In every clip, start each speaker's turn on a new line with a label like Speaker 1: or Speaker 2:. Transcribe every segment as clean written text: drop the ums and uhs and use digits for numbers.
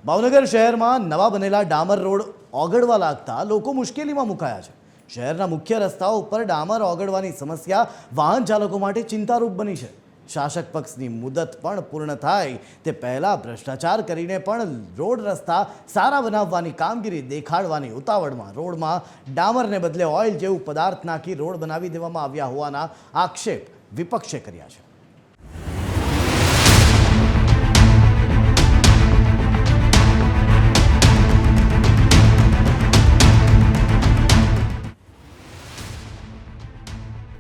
Speaker 1: ભાવનગર શહેરમાં નવા બનેલા ડામર રોડ ઓગળવા લાગતા લોકો મુશ્કેલીમાં મુકાયા છે। શહેરના મુખ્ય રસ્તાઓ ઉપર ડામર ઓગળવાની સમસ્યા વાહન ચાલકો માટે ચિંતારૂપ બની છે। શાસક પક્ષની મુદત પણ પૂર્ણ થાય તે પહેલા ભ્રષ્ટાચાર કરીને પણ રોડ રસ્તા સારા બનાવવાની કામગીરી દેખાડવાની ઉતાવળમાં રોડમાં ડામરને બદલે ઓઇલ જેવું પદાર્થ નાખી રોડ બનાવી દેવામાં આવ્યા હોવાના આક્ષેપ વિપક્ષે કર્યા છે।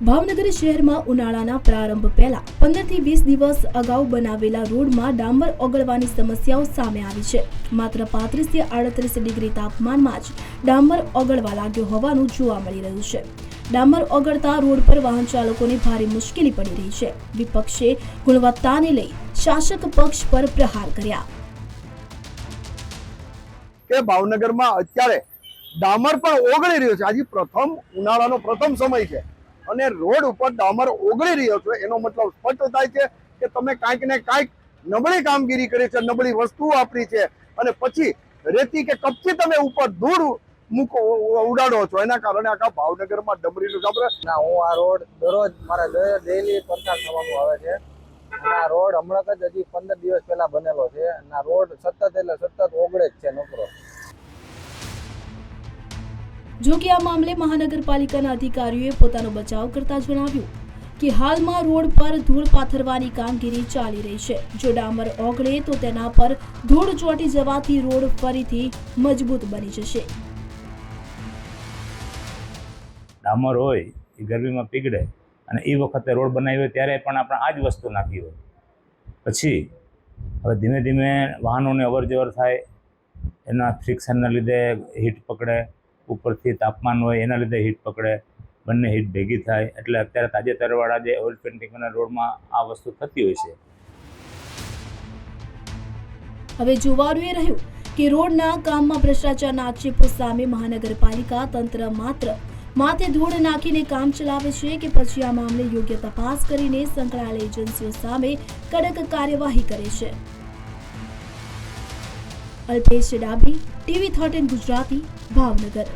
Speaker 2: ભાવનગર શહેરમાં ઉનાળાના પ્રારંભ પહેલા 15 થી 20 દિવસ અગાઉ બનાવેલા રોડમાં ડામર ઓગળવાની સમસ્યાઓ સામે આવી છે। માત્ર 35 થી 38 ડિગ્રી તાપમાનમાં જ ડામર ઓગળવા લાગ્યો હોવાનું જોવા મળી રહ્યું છે। ડામર ઓગળતા રોડ પર વાહન ચાલકોને ભારે મુશ્કેલી પડી રહી છે। વિપક્ષે ગુણવત્તાને લઈ શાસક પક્ષ પર પ્રહાર કર્યા
Speaker 3: કે ભાવનગરમાં અત્યારે ડામર પણ ઓગળી રહ્યો છે। આજે ઉનાળાનો પ્રથમ સમય છે અને રોડ ઉપર ડામર ઓગળી રહ્યો છે એનો મતલબ સ્પષ્ટ થાય છે કે તમે કાંઈક ને કાંઈક નબળી કામગીરી કરી છે, નબળી વસ્તુ વાપરી છે અને પછી રેતી કે કપચી તમે ઉપર ધૂળ ઉડાડો છો। એના કારણે આખા ભાવનગરમાં ડમરીનું સાંભળે
Speaker 4: ના હું આ રોડ દરરોજ મારા ડેલી પસાર થવાનું આવે છે અને આ રોડ હમણાં જ હજી 15 દિવસ પહેલા બનેલો છે અને આ રોડ સતત ઓગળે જ છે નોકરો।
Speaker 2: જો કે આ મામલે મહાનગરપાલિકાના અધિકારીઓએ પોતાનો બચાવ કરતા જણાવ્યું કે હાલમાં રોડ પર ધૂળ પાથરવાની કામગીરી ચાલી રહી છે। જો ડામર ઓગળે તો તેના પર ધૂળ ચોંટી જવાથી રોડ ફરીથી મજબૂત બની જશે।
Speaker 5: ડામર હોય એ ગરમીમાં પીગળે અને એ વખતે રોડ બનાવ્યો ત્યારે પણ આપણે આ જ વસ્તુ નાખી હોય, પછી હવે ધીમે ધીમે વાહનોને અવરજવર થાય, એના ફ્રિક્શનના લીધે હીટ પકડે, ઉપરથી તાપમાન હોય એના લીધે હીટ પકડે, બંને હીટ ભેગી થાય એટલે અત્યારે તાજેતરવાળા જે ઓઇલ પેઇન્ટિંગના રોડમાં આ વસ્તુ થતી હોય છે।
Speaker 2: હવે જોવાનું એ રહ્યું કે રોડના કામમાં ભ્રષ્ટાચારના આક્ષેપો સામે મહાનગરપાલિકા તંત્ર માત્ર માથે ધૂળ નાખીને કામ ચલાવે છે કે પછી આ મામલે યોગ્ય તપાસ કરીને સંકળાયેલ એજન્સીઓ સામે કડક કાર્યવાહી કરે છે। અલ્પેશ ડાભી, TV13 ગુજરાતી, ભાવનગર।